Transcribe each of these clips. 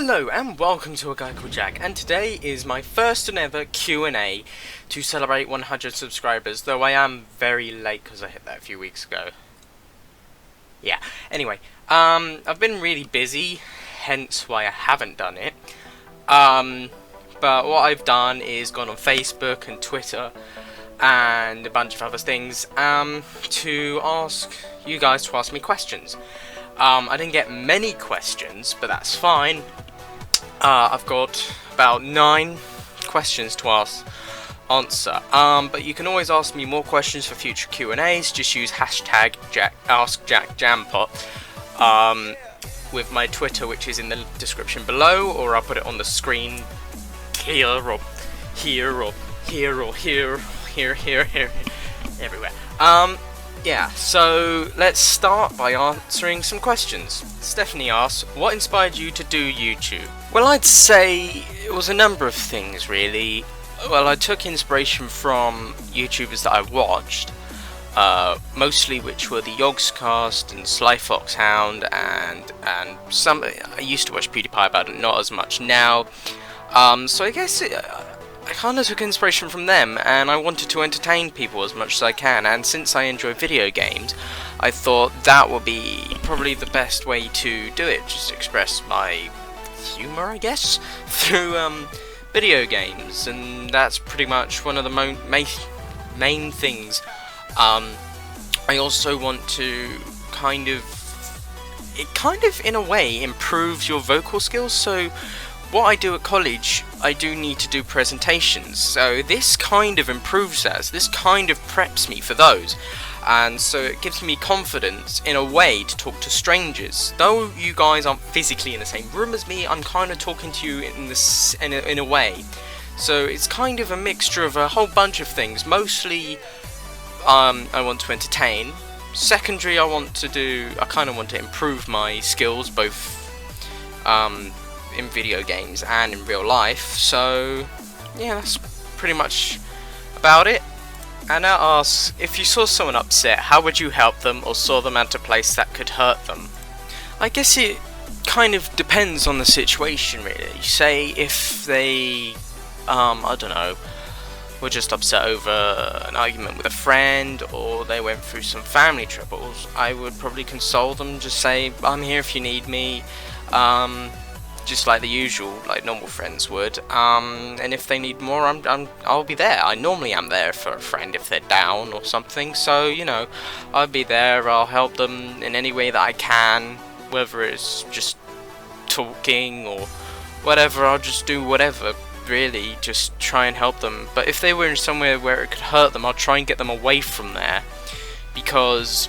Hello and welcome to A Guy Called Jack, and today is my first and ever Q&A to celebrate 100 subscribers, though I am very late because I hit that a few weeks ago. Yeah, anyway, I've been really busy, hence why I haven't done it. But what I've done is gone on Facebook and Twitter and a bunch of other things to ask you guys to ask me questions. I didn't get many questions, but that's fine. I've got about 9 questions to answer. But you can always ask me more questions for future Q&As. Just use hashtag AskJackJampot with my Twitter, which is in the description below, or I'll put it on the screen here, or here, or here, or here, here, everywhere. Yeah, so let's start by answering some questions. Stephanie asks, what inspired you to do YouTube? Well, I'd say it was a number of things, really. Well, I took inspiration from YouTubers that I watched, mostly which were the Yogscast and Sly Foxhound, and some. I used to watch PewDiePie, but not as much now. So I guess I kind of took inspiration from them, and I wanted to entertain people as much as I can, and since I enjoy video games, I thought that would be probably the best way to do it, just express my humour, I guess, through video games, and that's pretty much one of the main things. I also want to kind of in a way improves your vocal skills, so what I do at college, I do need to do presentations, so this kind of improves that, this kind of preps me for those, and so it gives me confidence in a way to talk to strangers. Though you guys aren't physically in the same room as me, I'm kind of talking to you in a way, so it's kind of a mixture of a whole bunch of things. Mostly I want to entertain. Secondary, I kind of want to improve my skills, both in video games and in real life, so yeah, that's pretty much about it. Anna asks, if you saw someone upset, how would you help them or saw them at a place that could hurt them? I guess it kind of depends on the situation, really. Say if they, I don't know, were just upset over an argument with a friend, or they went through some family troubles, I would probably console them, just say, I'm here if you need me, just like the usual, like normal friends would, and if they need more, I'll be there. I normally am there for a friend if they're down or something, so, you know, I'll be there, I'll help them in any way that I can, whether it's just talking or whatever, I'll just do whatever, really, just try and help them. But if they were in somewhere where it could hurt them, I'll try and get them away from there, because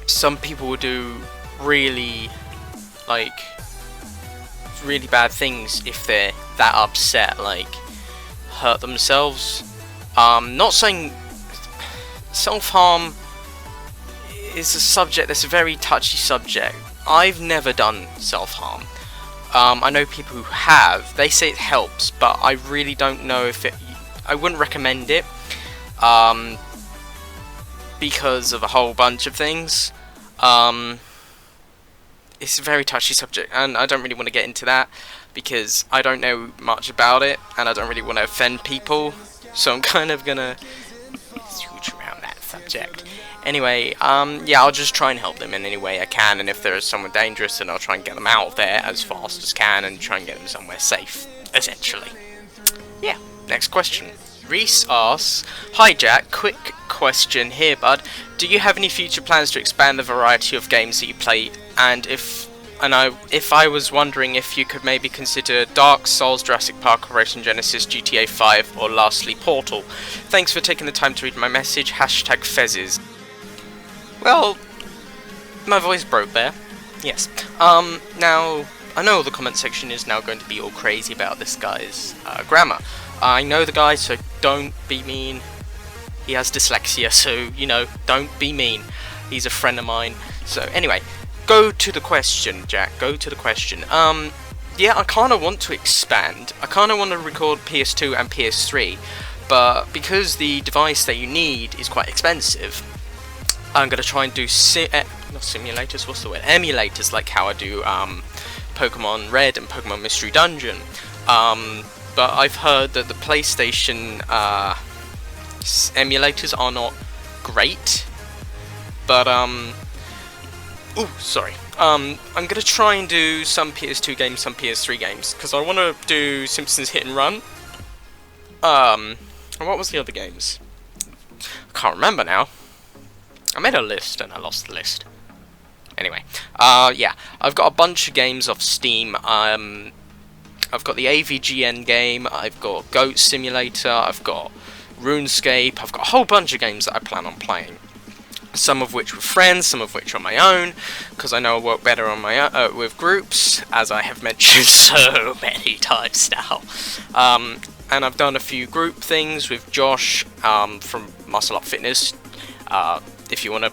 some people will do really bad things if they're that upset, like hurt themselves. Not saying self-harm is a subject that's a very touchy subject. I've never done self-harm. I know people who have. They say it helps, but I really don't know if I wouldn't recommend it, because of a whole bunch of things. It's a very touchy subject, and I don't really want to get into that because I don't know much about it, and I don't really want to offend people, so I'm kind of gonna switch around that subject. Anyway, yeah, I'll just try and help them in any way I can, and if there is someone dangerous, then I'll try and get them out of there as fast as can and try and get them somewhere safe, essentially. Yeah, next question. Reese asks, hi Jack, quick question here bud, do you have any future plans to expand the variety of games that you play, and if I was wondering if you could maybe consider Dark Souls, Jurassic Park, Operation Genesis, GTA 5, or lastly Portal. Thanks for taking the time to read my message, hashtag Fezzes. Well, my voice broke there, yes. Now, I know the comment section is now going to be all crazy about this guy's grammar. I know the guy, so don't be mean. He has dyslexia, so, you know, don't be mean. He's a friend of mine. So, anyway, go to the question, Jack. Go to the question. Yeah, I kind of want to expand. I kind of want to record PS2 and PS3, but because the device that you need is quite expensive, I'm going to try and do not simulators, what's the word? Emulators, like how I do Pokemon Red and Pokemon Mystery Dungeon. But I've heard that the PlayStation emulators are not great. But sorry. I'm gonna try and do some PS2 games, some PS3 games, because I want to do Simpsons Hit and Run. What was the other games? I can't remember now. I made a list and I lost the list. Anyway, yeah, I've got a bunch of games off Steam. I've got the AVGN game, I've got Goat Simulator, I've got RuneScape, I've got a whole bunch of games that I plan on playing. Some of which with friends, some of which on my own, because I know I work better on my with groups, as I have mentioned so many times now. And I've done a few group things with Josh from Muscle Up Fitness. If you want to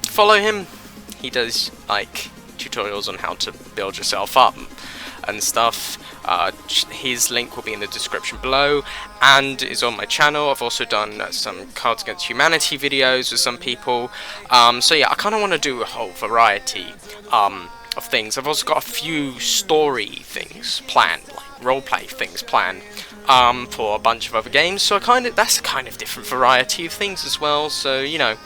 follow him, he does like tutorials on how to build yourself up and stuff. His link will be in the description below, and is on my channel. I've also done some Cards Against Humanity videos with some people. So yeah, I kind of want to do a whole variety of things. I've also got a few story things planned, like roleplay things planned for a bunch of other games. So that's a kind of different variety of things as well. So you know,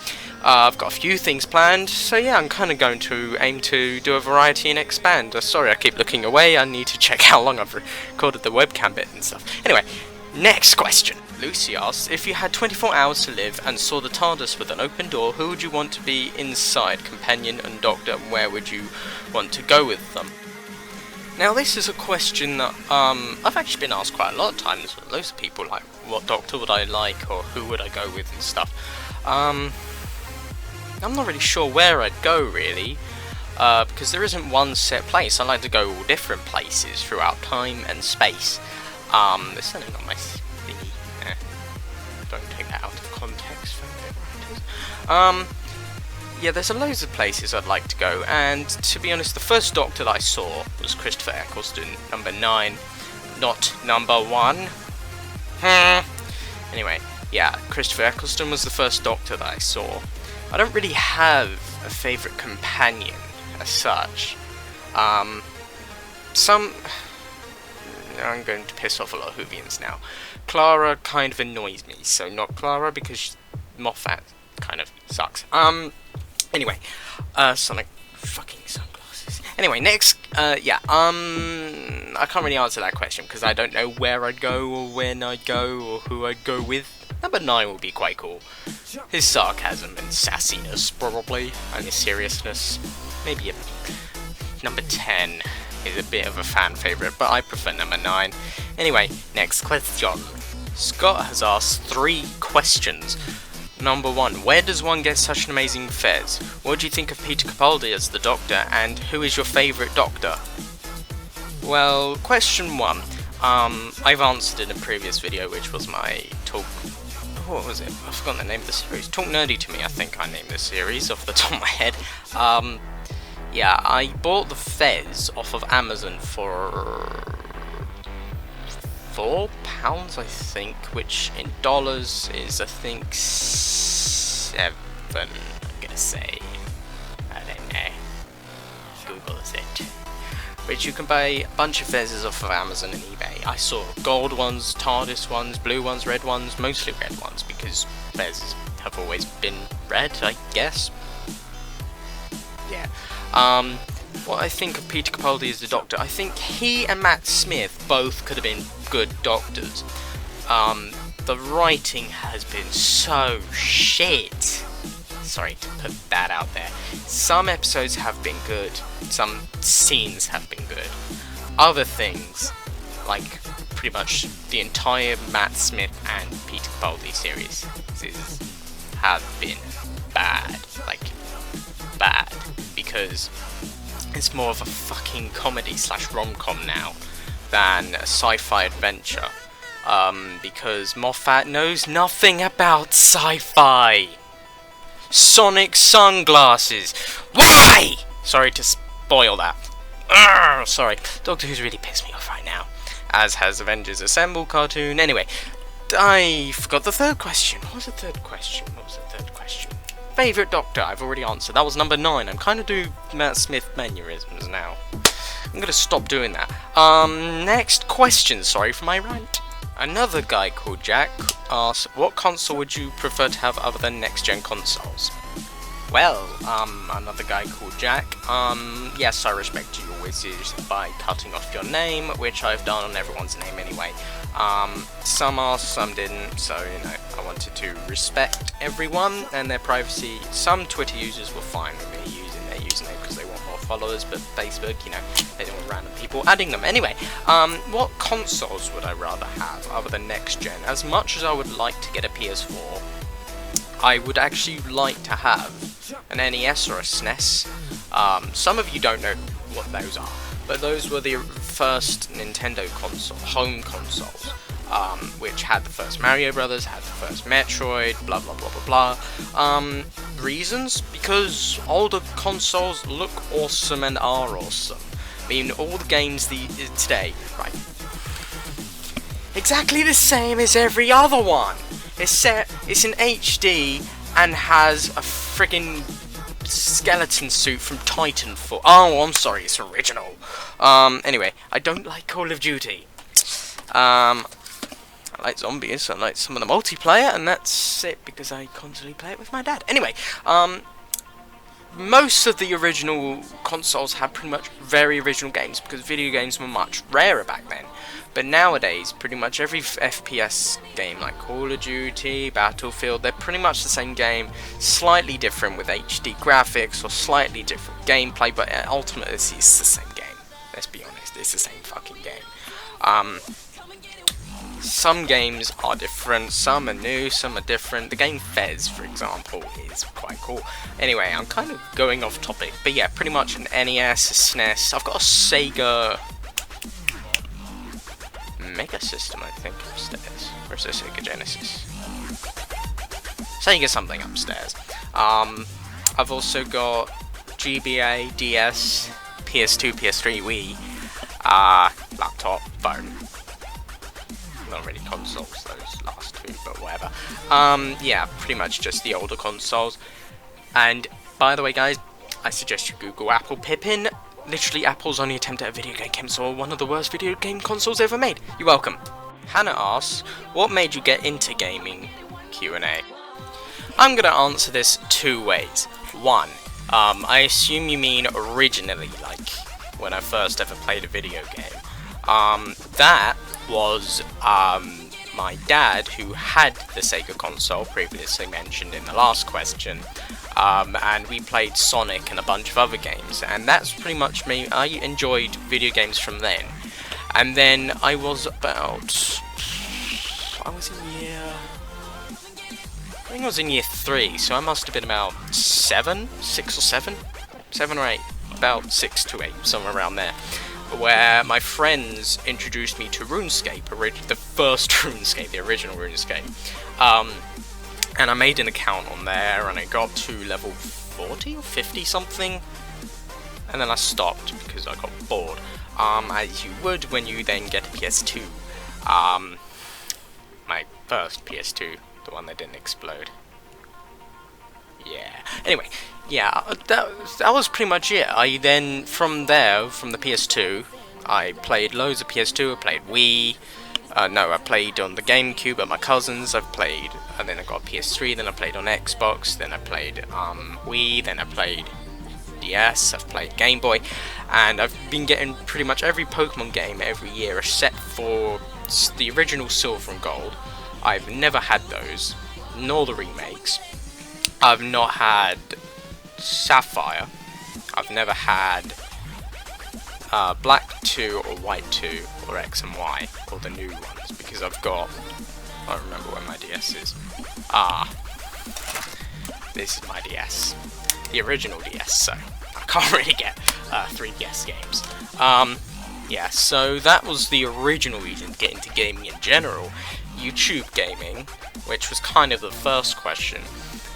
I've got a few things planned, so yeah, I'm kind of going to aim to do a variety and expand. Sorry, I keep looking away, I need to check how long I've recorded the webcam bit and stuff. Anyway, next question. Lucy asks, if you had 24 hours to live and saw the TARDIS with an open door, who would you want to be inside, companion and doctor, and where would you want to go with them? Now this is a question that I've actually been asked quite a lot of times. Loads of people like, what doctor would I like, or who would I go with and stuff. I'm not really sure where I'd go, really, because there isn't one set place. I like to go all different places throughout time and space. There's something on my thingy. Don't take that out of context, yeah, there's loads of places I'd like to go, and to be honest, the first Doctor that I saw was Christopher Eccleston, number 9, not number 1. Anyway, yeah, Christopher Eccleston was the first Doctor that I saw. I don't really have a favourite companion as such. I'm going to piss off a lot of Whovians now. Clara kind of annoys me, so not Clara, because Moffat kind of sucks. Anyway, Sonic fucking sunglasses. Anyway, next, yeah, I can't really answer that question because I don't know where I'd go or when I'd go or who I'd go with. Number 9 would be quite cool. His sarcasm and sassiness, probably, and his seriousness. Maybe number 10 is a bit of a fan favourite, but I prefer number 9. Anyway, next question. Scott has asked 3 questions. Number 1, where does one get such an amazing fez? What do you think of Peter Capaldi as the Doctor, and who is your favourite Doctor? Well, question 1, I've answered in a previous video, which was my talk... What was it? I've forgotten the name of the series. Talk Nerdy to Me, I think I named this series off the top of my head. Yeah, I bought the fez off of Amazon for £4, I think, which in dollars is, I think, 7, I'm gonna say. I don't know. Google's it. Which you can buy a bunch of fezzes off of Amazon and eBay. I saw gold ones, TARDIS ones, blue ones, red ones, mostly red ones, because fezzes have always been red, I guess. Yeah. What I think of Peter Capaldi as the Doctor, I think he and Matt Smith both could have been good Doctors. The writing has been so shit. Sorry to put that out there. Some episodes have been good, some scenes have been good. Other things, like pretty much the entire Matt Smith and Peter Capaldi series, have been bad. Like, bad. Because it's more of a fucking comedy / rom-com now than a sci-fi adventure. Because Moffat knows nothing about sci-fi. Sonic sunglasses. Why? Sorry to spoil that. Urgh, sorry. Doctor Who's really pissed me off right now. As has Avengers Assemble cartoon. Anyway, I forgot the third question. What was the third question? Favourite Doctor, I've already answered. That was number 9. I'm kind of doing Matt Smith mannerisms now. I'm gonna stop doing that. Next question, sorry for my rant. Another guy called Jack asks, what console would you prefer to have other than next-gen consoles? Well, another guy called Jack, yes, I respect you always by cutting off your name, which I've done on everyone's name anyway. Some asked, some didn't, so, you know, I wanted to respect everyone and their privacy. Some Twitter users were fine with me using their username because they want more followers, but Facebook, you know, they don't want random people adding them. Anyway, what consoles would I rather have other than next gen? As much as I would like to get a PS4, I would actually like to have an NES or a SNES. Some of you don't know what those are, but those were the first Nintendo console, home consoles, which had the first Mario Brothers, had the first Metroid, blah blah blah blah blah. Reasons? Because older consoles look awesome and are awesome. I mean, all the games today, right? Exactly the same as every other one. It's in HD and has a friggin' skeleton suit from Titanfall. Oh, I'm sorry, it's original. Anyway, I don't like Call of Duty. I like zombies, I like some of the multiplayer, and that's it because I constantly play it with my dad. Anyway, most of the original consoles had pretty much very original games because video games were much rarer back then. But nowadays, pretty much every FPS game, like Call of Duty, Battlefield, they're pretty much the same game, slightly different with HD graphics or slightly different gameplay, but ultimately it's the same game. Let's be honest, it's the same fucking game. Some games are different, some are new, some are different. The game Fez, for example, is quite cool. Anyway, I'm kind of going off topic, but yeah, pretty much an NES, a SNES. I've got a Sega Mega System, I think, upstairs. Or is it Sega Genesis? Sega something upstairs. I've also got GBA, DS, PS2, PS3, Wii, laptop, phone. Not really consoles, those last two, but whatever. Yeah, pretty much just the older consoles. And, by the way, guys, I suggest you Google Apple Pippin. Literally, Apple's only attempt at a video game console, one of the worst video game consoles ever made. You're welcome. Hannah asks, what made you get into gaming? Q&A. I'm going to answer this two ways. One, I assume you mean originally, like, when I first ever played a video game. That was, my dad, who had the Sega console, previously mentioned in the last question, and we played Sonic and a bunch of other games, and that's pretty much me. I enjoyed video games from then. And then I was in year 3, so I must have been about 6 or 7 or 8, about 6 to 8, somewhere around there, where my friends introduced me to RuneScape, the first RuneScape, the original RuneScape. And I made an account on there, and I got to level 40 or 50 something, and then I stopped because I got bored, as you would when you then get a PS2. My first PS2, the one that didn't explode. Yeah. Anyway, yeah, that was pretty much it. I then, from there, from the PS2, I played loads of PS2, I played Wii. No, I played on the GameCube at my cousin's, I've played, and then I got PS3, then I played on Xbox, then I played Wii, then I played DS, I've played Game Boy, and I've been getting pretty much every Pokemon game every year except for the original Silver and Gold. I've never had those, nor the remakes. I've not had Sapphire, I've never had Black 2 or White 2 or X and Y, or the new ones, because I don't remember where my DS is. This is my DS. The original DS, so I can't really get 3DS games. Yeah, so that was the original reason to get into gaming in general. YouTube gaming, which was kind of the first question.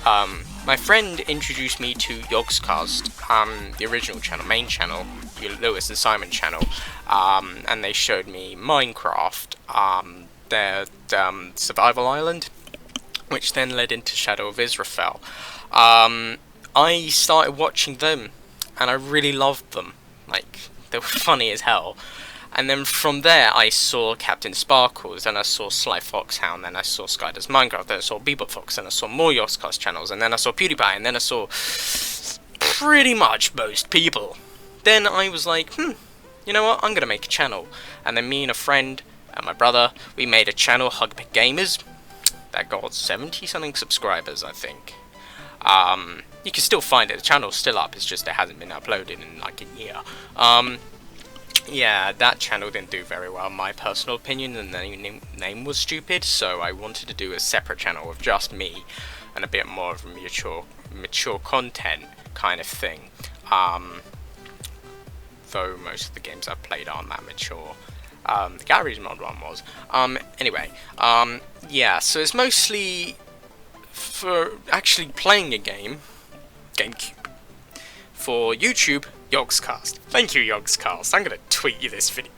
My friend introduced me to Yogscast, the original channel, main channel, the Lewis and Simon channel, and they showed me Minecraft, their Survival Island, which then led into Shadow of Israfel. I started watching them, and I really loved them. Like, They were funny as hell. And then from there, I saw Captain Sparkles, then I saw Sly Foxhound, then I saw Sky Does Minecraft, then I saw Bebop Fox, then I saw more Yogscast channels, and then I saw PewDiePie, and then I saw pretty much most people. Then I was like, you know what, I'm gonna make a channel. And then me and a friend and my brother, we made a channel, Hugpick Gamers, that got 70 something subscribers, I think. You can still find it, the channel's still up, it's just it hasn't been uploaded in like a year. Yeah, that channel didn't do very well in my personal opinion, and the name was stupid, so I wanted to do a separate channel with just me, and a bit more of a mature content kind of thing. Though most of the games I've played aren't that mature. The Garry's Mod one was. Anyway, yeah, so it's mostly for actually playing a game, GameCube. For YouTube, Yogscast. Thank you, Yogscast. I'm gonna tweet you this video.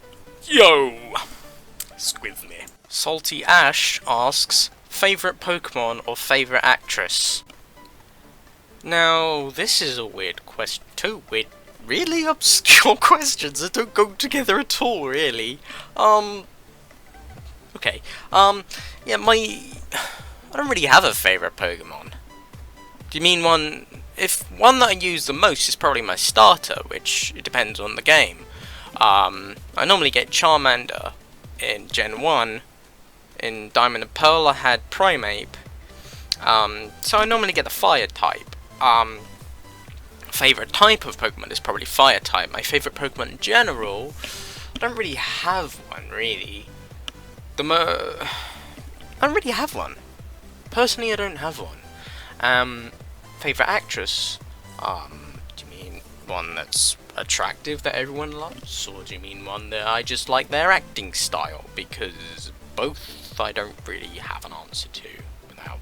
Yo! Squiz me. Salty Ash asks, favourite Pokemon or favourite actress? Now, this is a weird question. Two weird, really obscure questions that don't go together at all, really. Okay. Yeah, I don't really have a favourite Pokemon. Do you mean one... If one that I use the most is probably my starter, which it depends on the game. I normally get Charmander in Gen 1. In Diamond and Pearl I had Primeape. So I normally get the fire type. Favourite type of Pokemon is probably fire type. My favourite Pokemon in general, I don't really have one really. I don't really have one. Personally, I don't have one. Favourite actress? Do you mean one that's attractive that everyone loves? Or do you mean one that I just like their acting style? Because both I don't really have an answer to without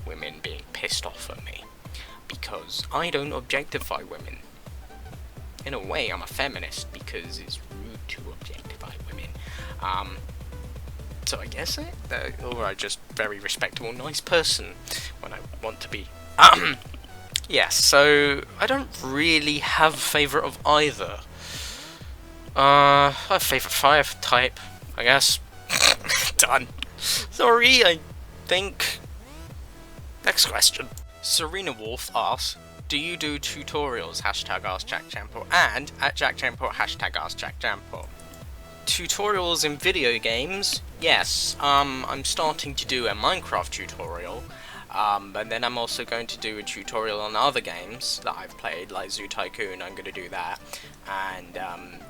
women being pissed off at me. Because I don't objectify women. In a way, I'm a feminist because it's rude to objectify women. So I guess or I'm just very respectable, nice person when I want to be. Yes, so I don't really have a favourite of either. I have a favourite fire type, I guess. Done. Sorry, I think. Next question. Serena Wolf asks, do you do tutorials? Hashtag AskJackJampo and at JackJampo hashtag AskJackJampo. Tutorials in video games? Yes, I'm starting to do a Minecraft tutorial. But then I'm also going to do a tutorial on other games that I've played, like Zoo Tycoon, I'm going to do that, and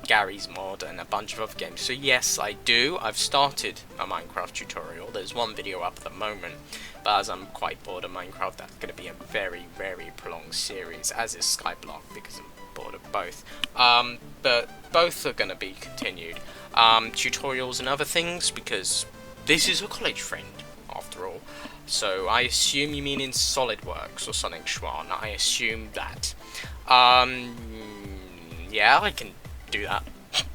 Garry's Mod and a bunch of other games. So yes, I do. I've started a Minecraft tutorial. There's one video up at the moment, but as I'm quite bored of Minecraft, that's going to be a very, very prolonged series, as is Skyblock, because I'm bored of both. But both are going to be continued. Tutorials and other things, because this is a college friend, after all. So I assume you mean in SolidWorks or something, Schwan. I assume that. Yeah, I can do that.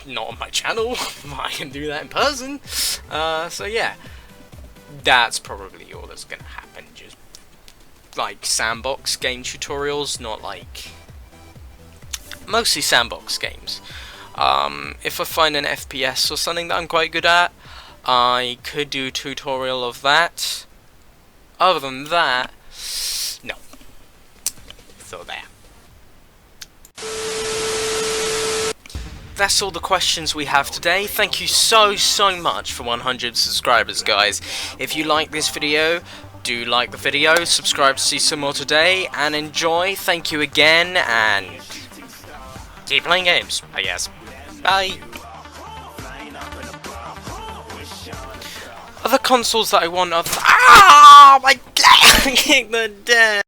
Not on my channel. I can do that in person. So yeah, that's probably all that's gonna happen. Just like sandbox game tutorials, not like mostly sandbox games. If I find an FPS or something that I'm quite good at, I could do a tutorial of that. Other than that, no. So there. That's all the questions we have today. Thank you so much for 100 subscribers, guys. If you like this video, do like the video, subscribe to see some more today, and enjoy. Thank you again, and keep playing games, I guess. Bye. Other consoles that I want are... Ah, my God! I kicked the dead.